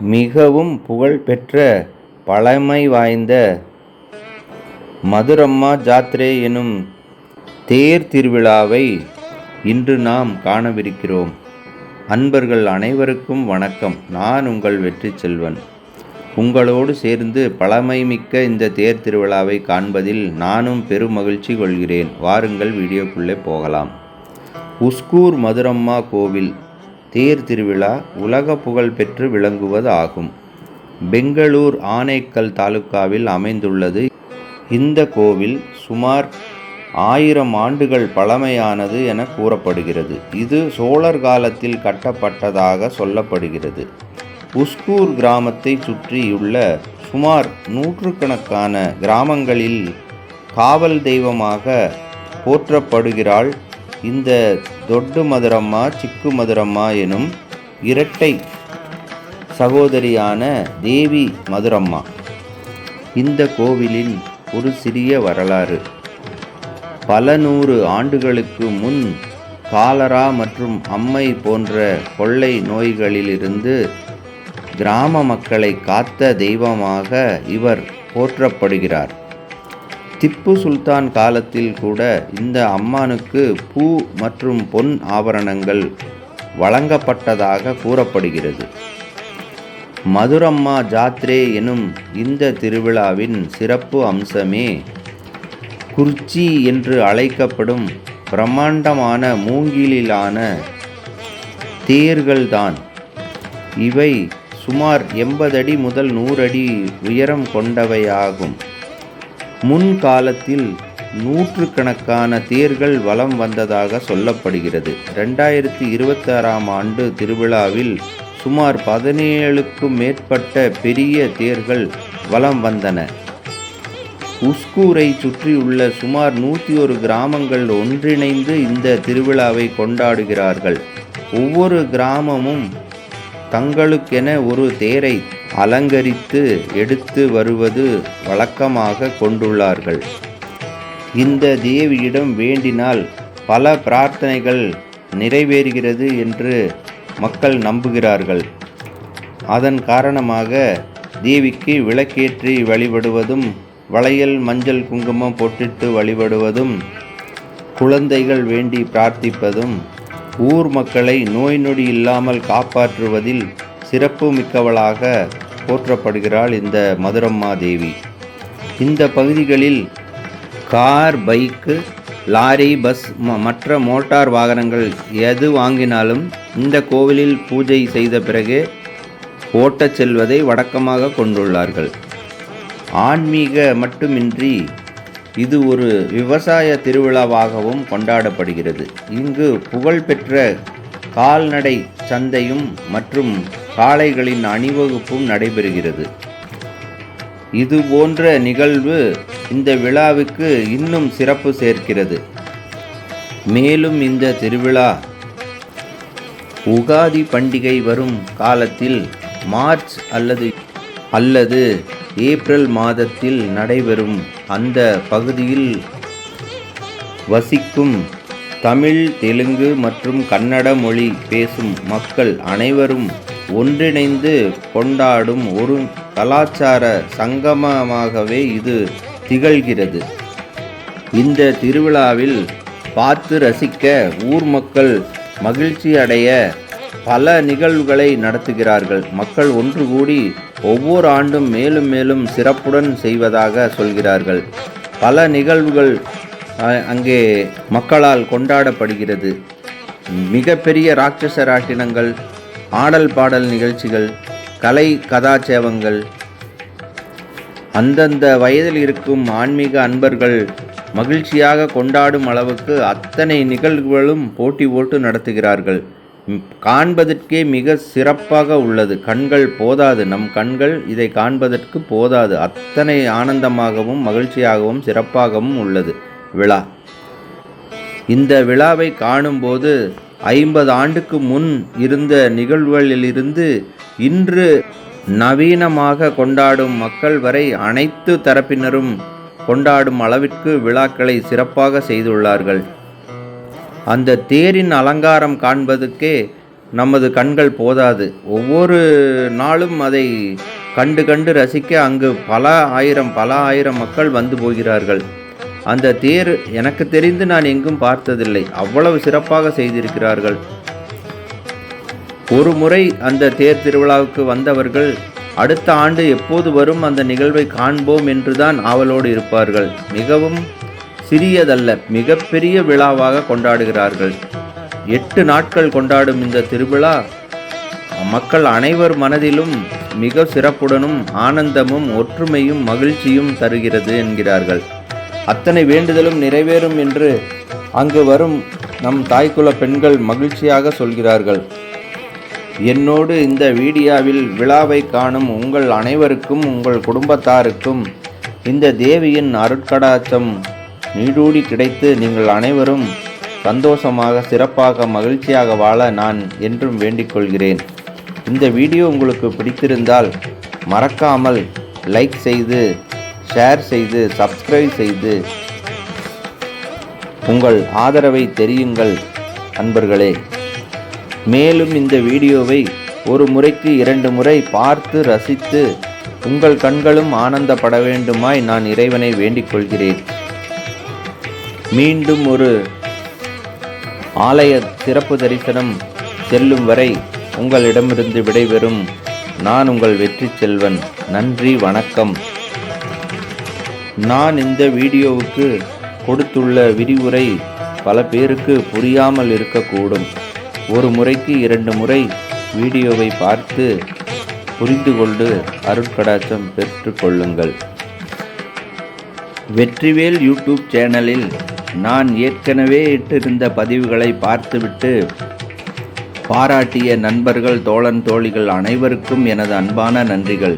மிகவும் புகழ்பெற்ற பழமை வாய்ந்த மதுரம்மா ஜாத்ரே எனும் தேர் திருவிழாவை இன்று நாம் காணவிருக்கிறோம். அன்பர்கள் அனைவருக்கும் வணக்கம். நான் உங்கள் வெற்றி செல்வன். உங்களோடு சேர்ந்து பழமைமிக்க இந்த தேர் திருவிழாவை காண்பதில் நானும் பெரும் மகிழ்ச்சி கொள்கிறேன். வாருங்கள் வீடியோக்குள்ளே போகலாம். உஸ்கூர் மதுரம்மா கோவில் தேர் திருவிழா உலக புகழ் பெற்று விளங்குவது ஆகும். பெங்களூர் ஆனேக்கல் தாலுக்காவில் அமைந்துள்ளது. இந்த கோவில் சுமார் 1000 ஆண்டுகள் பழமையானது என கூறப்படுகிறது. இது சோழர் காலத்தில் கட்டப்பட்டதாக சொல்லப்படுகிறது. உஸ்கூர் கிராமத்தை சுற்றியுள்ள சுமார் 100கணக்கான கிராமங்களில் காவல் தெய்வமாக போற்றப்படுகிறாள் இந்த தொட்டு மதுரம்மா சிக்கு மதுரம்மா எனும் இரட்டை சகோதரியான தேவி மதுரம்மா. இந்த கோவிலின் ஒரு சிறிய வரலாறு. பல 100 ஆண்டுகளுக்கு முன் காலரா மற்றும் அம்மை போன்ற கொள்ளை நோய்களிலிருந்து கிராம மக்களை காத்த தெய்வமாக இவர் போற்றப்படுகிறார். திப்பு சுல்தான் காலத்தில் கூட இந்த அம்மானுக்கு பூ மற்றும் பொன் ஆபரணங்கள் வழங்கப்பட்டதாக கூறப்படுகிறது. மதுரம்மா ஜாத்ரே எனும் இந்த திருவிழாவின் சிறப்பு அம்சமே குர்ச்சி என்று அழைக்கப்படும் பிரம்மாண்டமான மூங்கிலான தேர்கள்தான். இவை சுமார் 80 அடி முதல் 100 அடி உயரம் கொண்டவையாகும். முன்காலத்தில் 100கணக்கான தேர்கள் வலம் வந்ததாக சொல்லப்படுகிறது. 2026ஆம் ஆண்டு திருவிழாவில் சுமார் 17க்கும் மேற்பட்ட பெரிய தேர்கள் வலம் வந்தன. உஸ்கூரை சுற்றியுள்ள சுமார் 101 கிராமங்கள் ஒன்றிணைந்து இந்த திருவிழாவை கொண்டாடுகிறார்கள். ஒவ்வொரு கிராமமும் தங்களுக்கென ஒரு தேரை அலங்கரித்து எடுத்து வருவது வழக்கமாக கொண்டுள்ளார்கள். இந்த தேவியிடம் வேண்டினால் பல பிரார்த்தனைகள் நிறைவேறுகிறது என்று மக்கள் நம்புகிறார்கள். அதன் காரணமாக தேவிக்கு விளக்கேற்றி வழிபடுவதும், வளையல் மஞ்சள் குங்குமம் பொட்டிட்டு வழிபடுவதும், குழந்தைகள் வேண்டி பிரார்த்திப்பதும், ஊர் மக்களை நோய் நொடி இல்லாமல் காப்பாற்றுவதில் சிறப்பு மிக்கவளாக போற்றப்படுகிறாள் இந்த மதுரம்மா தேவி. இந்த பகுதிகளில் கார், பைக்கு, லாரி, பஸ் மற்ற மோட்டார் வாகனங்கள் எது வாங்கினாலும் இந்த கோவிலில் பூஜை செய்த பிறகே ஓட்டச் செல்வதை வழக்கமாக கொண்டுள்ளார்கள். ஆன்மீக மட்டுமின்றி இது ஒரு விவசாய திருவிழாவாகவும் கொண்டாடப்படுகிறது. இங்கு புகழ்பெற்ற கால்நடை சந்தையும் மற்றும் காளைகளின் அணிவகுப்பும் நடைபெறுகிறது. இது போன்ற நிகழ்வு இந்த விழாவுக்கு இன்னும் சிறப்பு சேர்க்கிறது. மேலும் இந்த திருவிழா உகாதி பண்டிகை வரும் காலத்தில் மார்ச் அல்லது ஏப்ரல் மாதத்தில் நடைபெறும். அந்த பகுதியில் வசிக்கும் தமிழ், தெலுங்கு மற்றும் கன்னட மொழி பேசும் மக்கள் அனைவரும் ஒன்றிணைந்து கொண்டாடும் ஒரு கலாச்சார சங்கமமாகவே இது திகழ்கிறது. இந்த திருவிழாவில் பார்த்து ரசிக்க ஊர் மக்கள் மகிழ்ச்சி அடைய பல நிகழ்வுகளை நடத்துகிறார்கள். மக்கள் ஒன்று கூடி ஒவ்வொரு ஆண்டும் மேலும் மேலும் சிறப்புடன் செய்வதாக சொல்கிறார்கள். பல நிகழ்வுகள் அங்கே மக்களால் கொண்டாடப்படுகிறது. மிகப்பெரிய ராட்சச ராட்டினங்கள், ஆடல் பாடல் நிகழ்ச்சிகள், கலை கதாச்சேவங்கள், அந்தந்த வயதில் இருக்கும் ஆன்மீக அன்பர்கள் மகிழ்ச்சியாக கொண்டாடும் அளவுக்கு அத்தனை நிகழ்வுகளும் போட்டி போட்டு நடத்துகிறார்கள். காண்பதற்கே மிக சிறப்பாக உள்ளது. கண்கள் போதாது, நம் கண்கள் இதை காண்பதற்கு போதாது. அத்தனை ஆனந்தமாகவும் மகிழ்ச்சியாகவும் சிறப்பாகவும் உள்ளது விழா. இந்த விழாவை காணும்போது 50 ஆண்டுக்கு முன் இருந்த நிகழ்வுகளிலிருந்து இன்று நவீனமாக கொண்டாடும் மக்கள் வரை அனைத்து தரப்பினரும் கொண்டாடும் அளவிற்கு விழாக்களை சிறப்பாக செய்துள்ளார்கள். அந்த தேரின் அலங்காரம் காண்பதற்கே நமது கண்கள் போதாது. ஒவ்வொரு நாளும் அதை கண்டு கண்டு ரசிக்க அங்கு பல ஆயிரம் மக்கள் வந்து போகிறார்கள். அந்த தேர் எனக்கு தெரிந்து நான் எங்கும் பார்த்ததில்லை. அவ்வளவு சிறப்பாக செய்திருக்கிறார்கள். ஒரு முறை அந்த தேர் திருவிழாவுக்கு வந்தவர்கள் அடுத்த ஆண்டு எப்போது வரும் அந்த நிகழ்வை காண்போம் என்றுதான் ஆவலோடு இருப்பார்கள். மிகவும் சிறியதல்ல, மிகப்பெரிய விழாவாக கொண்டாடுகிறார்கள். 8 நாட்கள் கொண்டாடும் இந்த திருவிழா மக்கள் அனைவர் மனதிலும் மிக சிறப்புடனும் ஆனந்தமும் ஒற்றுமையும் மகிழ்ச்சியும் தருகிறது என்கிறார்கள். அத்தனை வேண்டுதலும் நிறைவேறும் என்று அங்கு வரும் நம் தாய்க்குல பெண்கள் மகிழ்ச்சியாக சொல்கிறார்கள். என்னோடு இந்த வீடியோவில் விழாவை காணும் உங்கள் அனைவருக்கும் உங்கள் குடும்பத்தாருக்கும் இந்த தேவியின் அருட்கடாட்சம் நீடூடி கிடைத்து நீங்கள் அனைவரும் சந்தோஷமாக சிறப்பாக மகிழ்ச்சியாக வாழ நான் என்றும் வேண்டிக் கொள்கிறேன். இந்த வீடியோ உங்களுக்கு பிடித்திருந்தால் மறக்காமல் லைக் செய்து, ஷேர் செய்து, சப்ஸ்கிரைப் செய்து உங்கள் ஆதரவை தெரியுங்கள் அன்பர்களே. மேலும் இந்த வீடியோவை ஒரு முறைக்கு 2 முறை பார்த்து ரசித்து உங்கள் கண்களும் ஆனந்தப்பட வேண்டுமாய் நான் இறைவனை வேண்டிக் கொள்கிறேன். மீண்டும் ஒரு ஆலய சிறப்பு தரிசனம் செல்லும் வரை உங்களிடமிருந்து விடைபெறும் நான் உங்கள் வெற்றி செல்வன். நன்றி, வணக்கம். நான் இந்த வீடியோவுக்கு கொடுத்துள்ள விரிவுரை பல பேருக்கு புரியாமல் இருக்கக்கூடும். ஒரு முறைக்கு 2 முறை வீடியோவை பார்த்து புரிந்து கொண்டு அருட்கடாட்சம் பெற்றுக்கொள்ளுங்கள். வெற்றிவேல் யூடியூப் சேனலில் நான் ஏற்கனவே இட்டிருந்த பதிவுகளை பார்த்துவிட்டு பாராட்டிய நண்பர்கள், தோழன், தோழிகள் அனைவருக்கும் எனது அன்பான நன்றிகள்.